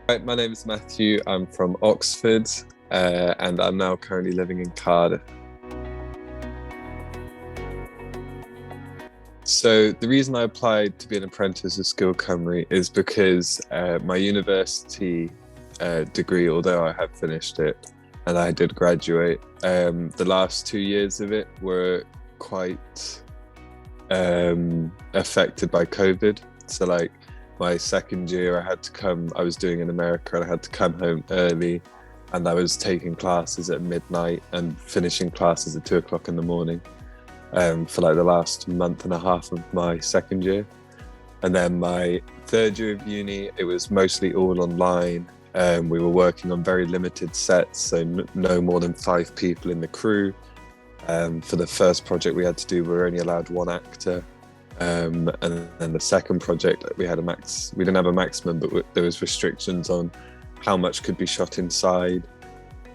Hi, my name is Matthew. I'm from Oxford, and I'm now currently living in Cardiff. So the reason I applied to be an apprentice at Sgil Cymru is because my university degree, although I have finished it and I did graduate, the last 2 years of it were quite affected by COVID. So like my second year I was doing in America and I had to come home early, and I was taking classes at midnight and finishing classes at 2 o'clock in the morning for like the last month and a half of my second year. And then my third year of uni, it was mostly all online. We were working on very limited sets, so no more than 5 people in the crew. For the first project we had to do, we were only allowed 1 actor. And then the second project, we didn't have a maximum, but there was restrictions on how much could be shot inside,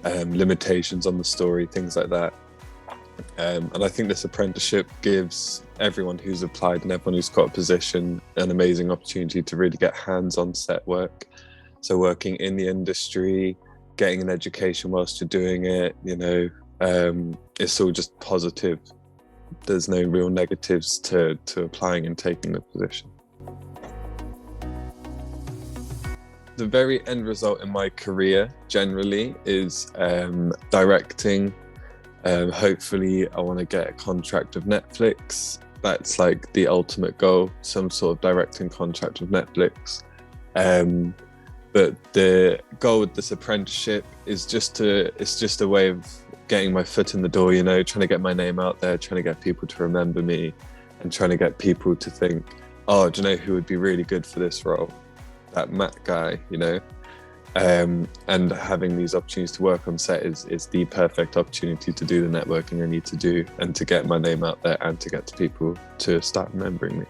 limitations on the story, things like that. And I think this apprenticeship gives everyone who's applied and everyone who's got a position an amazing opportunity to really get hands-on set work. So working in the industry, getting an education whilst you're doing it, it's all just positive. There's no real negatives to applying and taking the position. The very end result in my career generally is directing. Hopefully I want to get a contract with Netflix. That's like the ultimate goal, some sort of directing contract with Netflix. But the goal with this apprenticeship is just a way of getting my foot in the door, trying to get my name out there, trying to get people to remember me, and trying to get people to think, oh, do you know who would be really good for this role? That Matt guy, and having these opportunities to work on set is the perfect opportunity to do the networking I need to do and to get my name out there and to get to people to start remembering me.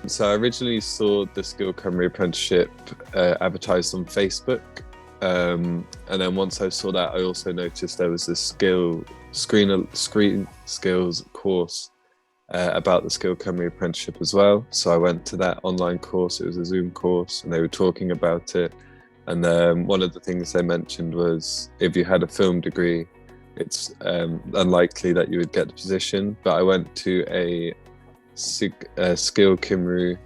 So I originally saw the Sgil Cymru Apprenticeship advertised on Facebook. And then once I saw that, I also noticed there was this screen skills course about the Sgil Cymru Apprenticeship as well. So I went to that online course. It was a Zoom course, and they were talking about it. And one of the things they mentioned was if you had a film degree, it's unlikely that you would get the position. But I went to a Sgil Cymru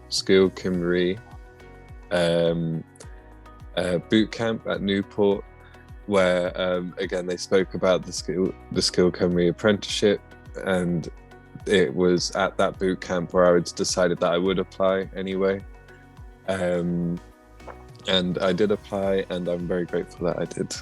boot camp at Newport, where again they spoke about the Sgil Cymru Apprenticeship, and it was at that boot camp where I decided that I would apply anyway, and I did apply, and I'm very grateful that I did.